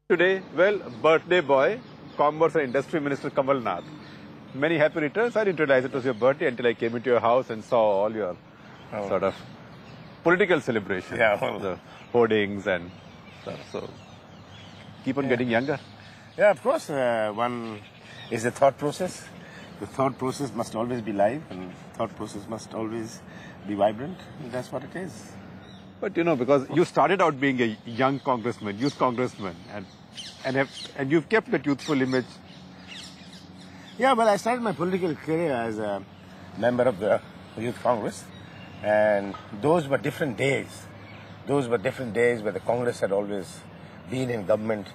Today, well, birthday boy, Commerce and Industry Minister Kamal Nath. Many happy returns. I didn't realize it was your birthday until I came into your house and saw all your sort of political celebrations. Yeah. The hoardings and stuff. So, keep on getting younger. Yeah, of course. One is the thought process. The thought process must always be live, and thought process must always be vibrant. And that's what it is. But you know, because you started out being a young congressman, youth congressman, and you've kept that youthful image. Yeah, well, I started my political career as a member of the Youth Congress, and those were different days. Those were different days where the Congress had always been in government.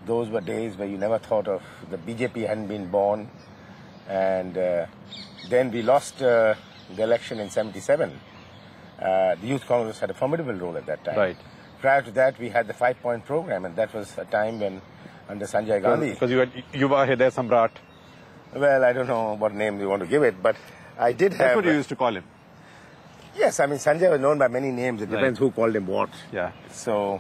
Those were days where you never thought of the BJP hadn't been born, and then we lost the election in '77. The Youth Congress had a formidable role at that time. Right. Prior to that, we had the 5-point program, and that was a time when, under Sanjay Gandhi. Because you had Yuva Hriday Samrat. Well, I don't know what name you want to give it, but I did have... That's what you used to call him. Yes, I mean, Sanjay was known by many names. It depends who called him what. Yeah. So,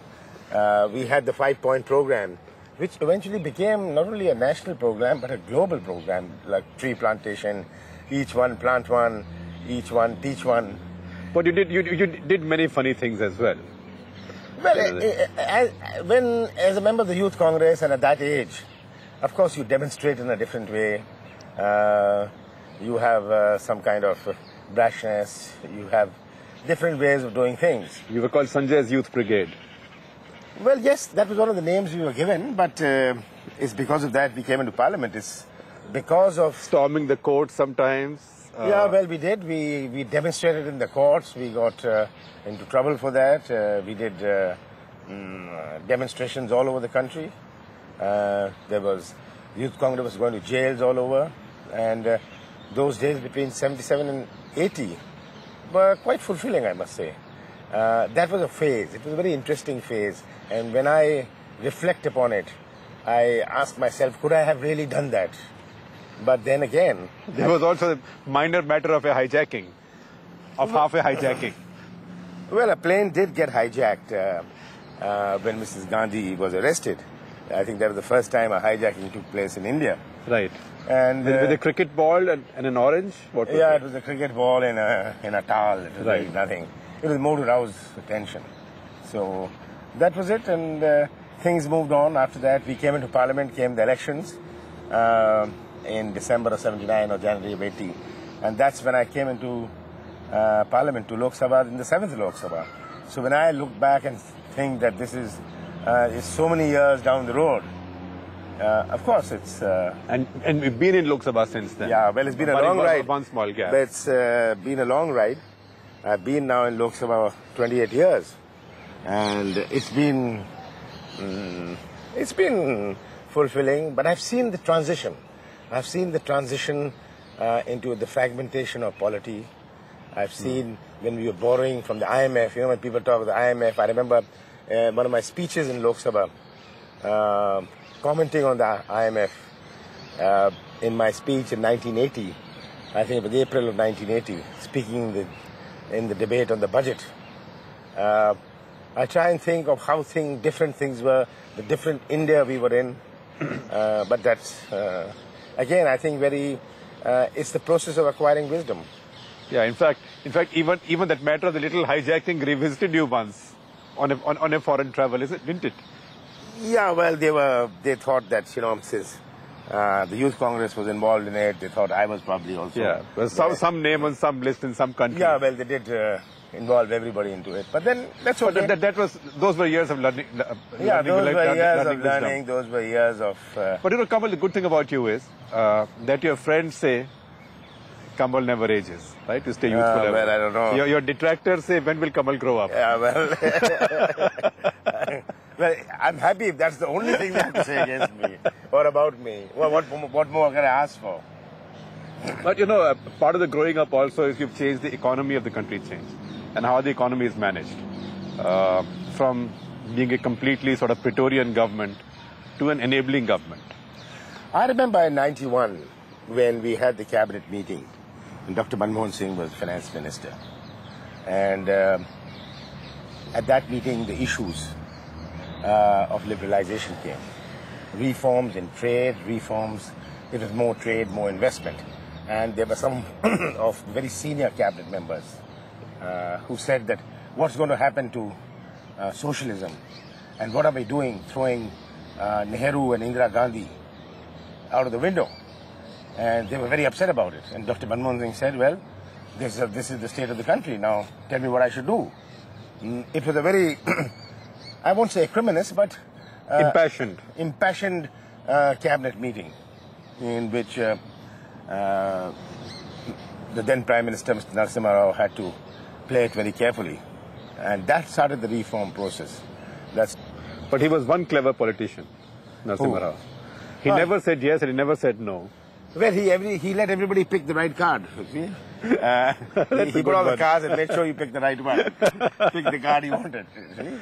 we had the 5-point program, which eventually became not only a national program, but a global program, like tree plantation, each one plant one, each one teach one. But you did many funny things as well. Well, as a member of the Youth Congress and at that age, of course you demonstrate in a different way. You have some kind of brashness. You have different ways of doing things. You were called Sanjay's Youth Brigade. Well, yes, that was one of the names we were given, but it's because of that we came into Parliament. It's because of... Storming the court sometimes. Yeah, well, we did. We demonstrated in the courts. We got into trouble for that. We did demonstrations all over the country. There was Youth Congress was going to jails all over, and those days between '77 and '80 were quite fulfilling, I must say. That was a phase. It was a very interesting phase, and when I reflect upon it, I ask myself, could I have really done that? But then again... There was also a minor matter of a hijacking, of half a hijacking. Well, a plane did get hijacked when Mrs. Gandhi was arrested. I think that was the first time a hijacking took place in India. Right. And with a cricket ball and an orange? What was it was a cricket ball in a towel. It was really nothing. It was more to rouse attention. So that was it, and things moved on. After that, we came into Parliament, came the elections in December of '79 or January of '80. And that's when I came into Parliament to Lok Sabha in the 7th Lok Sabha. So when I look back and think that this is so many years down the road, of course it's... And we've been in Lok Sabha since then. Yeah, well, it's been a long ride. One small gap. But it's been a long ride. I've been now in Lok Sabha 28 years. And it's been fulfilling, but I've seen the transition. I've seen the transition into the fragmentation of polity. I've seen when we were borrowing from the IMF, you know, when people talk about the IMF, I remember one of my speeches in Lok Sabha, commenting on the IMF in my speech in 1980, I think it was April of 1980, speaking in the debate on the budget. I try and think of how different things were, the different India we were in, but that's, again, I think it's the process of acquiring wisdom. Yeah, in fact, even that matter of the little hijacking revisited you once on a foreign travel, didn't it? Yeah, well, they thought that, you know, since the Youth Congress was involved in it, they thought I was probably also... Yeah, well, some name on some list in some country. Yeah, well, they did involve everybody into it, but then that's okay. But those were years of learning. Yeah, those were years of learning, those were years of... But you know, Kamal, the good thing about you is that your friends say Kamal never ages, right? You stay youthful ever. Well, I don't know. Your detractors say, when will Kamal grow up? Yeah, well... Well, I'm happy if that's the only thing they have to say against me or about me. Well, what more can I ask for? But you know, part of the growing up also is you've changed the economy of the country and how the economy is managed. From being a completely sort of Praetorian government to an enabling government. I remember in '91 when we had the cabinet meeting and Dr. Manmohan Singh was finance minister. And at that meeting, the issues of liberalization came. Reforms in trade, reforms, it was more trade, more investment. And there were some of very senior cabinet members who said that what's going to happen to socialism and what are we doing, throwing Nehru and Indira Gandhi out of the window. And they were very upset about it. And Dr. Manmohan Singh said, well, this is the state of the country. Now tell me what I should do. It was a very, I won't say acrimonious, but impassioned cabinet meeting in which the then Prime Minister, Mr. Narasimha Rao, had to play it very carefully. And that started the reform process. But he was one clever politician, Narasimha Rao. He never said yes and he never said no. Well, he let everybody pick the right card. He put all the cards and made sure you pick the right one. Pick the card you wanted.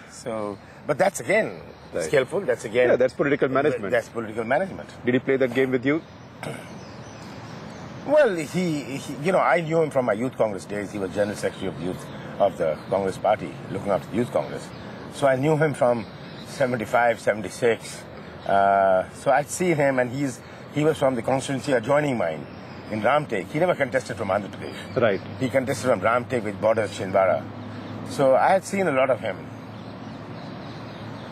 So, but that's again skillful. That's again. Yeah, that's political management. That's political management. Did he play that game with you? Well, I knew him from my youth Congress days. He was General Secretary of Youth of the Congress Party, looking after the Youth Congress. So I knew him from 75, 76. So I'd seen him, and he was from the constituency adjoining mine in Ramtek. He never contested from Andhra Pradesh. Right. He contested from Ramtek with borders Chhindwara. So I had seen a lot of him.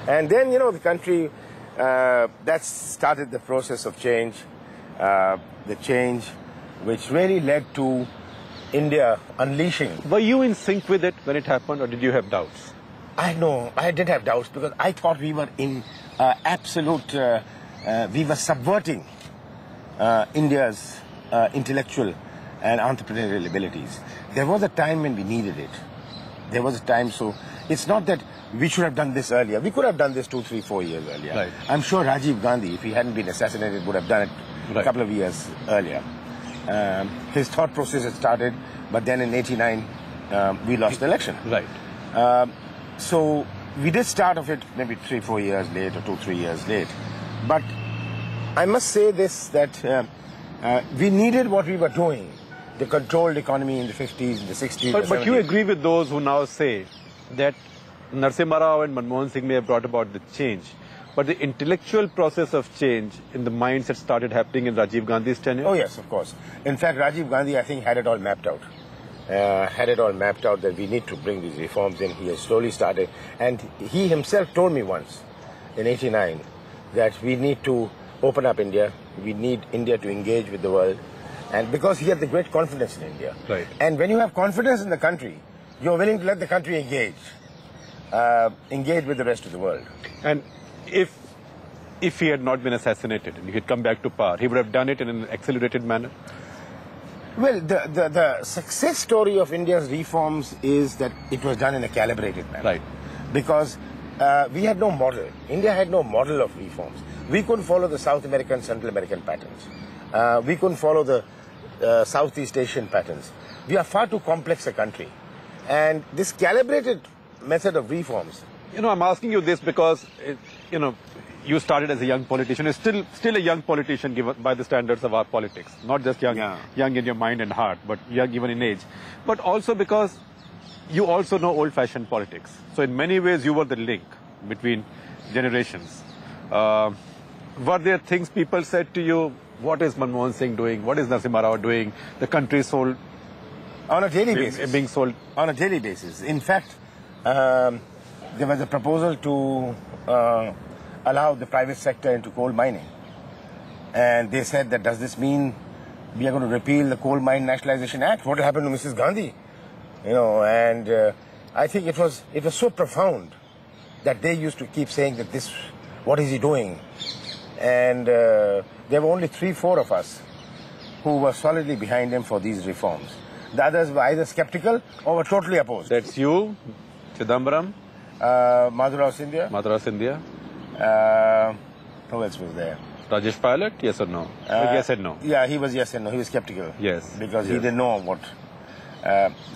And then, the country, that started the process of change, the change which really led to India unleashing. Were you in sync with it when it happened, or did you have doubts? I did have doubts because I thought we were in absolute, we were subverting India's intellectual and entrepreneurial abilities. There was a time when we needed it. There was a time, so it's not that we should have done this earlier. We could have done this 2, 3, 4 years earlier. Right. I'm sure Rajiv Gandhi, if he hadn't been assassinated, would have done it a couple of years earlier. His thought process had started, but then in '89, we lost the election. Right. So we did start off it maybe 3, 4 years late or 2, 3 years late. But I must say this, that we needed what we were doing, the controlled economy in the 50s, the 60s, But you agree with those who now say that Narasimha Rao and Manmohan Singh may have brought about the change, but the intellectual process of change in the minds that started happening in Rajiv Gandhi's tenure? Oh yes, of course. In fact, Rajiv Gandhi, I think, had it all mapped out. That we need to bring these reforms in. He has slowly started. And he himself told me once, in '89, that we need to open up India. We need India to engage with the world. And because he had the great confidence in India. Right. And when you have confidence in the country, you're willing to let the country engage with the rest of the world. And if he had not been assassinated and he had come back to power, he would have done it in an accelerated manner? Well, the success story of India's reforms is that it was done in a calibrated manner. Right. Because we had no model. India had no model of reforms. We couldn't follow the South American, Central American patterns. We couldn't follow the Southeast Asian patterns. We are far too complex a country. And this calibrated method of reforms. I'm asking you this because, you started as a young politician. You're still a young politician given by the standards of our politics. Not just young in your mind and heart, but young even in age. But also because you also know old-fashioned politics. So in many ways, you were the link between generations. Were there things people said to you, what is Manmohan Singh doing? What is Narasimha Rao doing? The country is sold... On a daily basis. Being sold... On a daily basis. In fact, there was a proposal to allow the private sector into coal mining. And they said that, does this mean we are going to repeal the Coal Mine Nationalization Act? What will happen to Mrs. Gandhi? And I think it was so profound that they used to keep saying that what is he doing? And there were only 3, 4 of us who were solidly behind him for these reforms. The others were either skeptical or were totally opposed. That's you, Chidambaram, Madhurao Scindia. Who else was there? Rajesh Pilot, yes or no? Yes and no. Yeah, he was yes and no. He was skeptical. Yes. Because he didn't know what...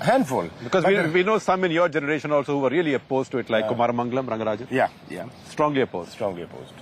handful. Because we know some in your generation also who were really opposed to it, like Kumar Mangalam, Rangarajan. Yeah. Strongly opposed. Strongly opposed.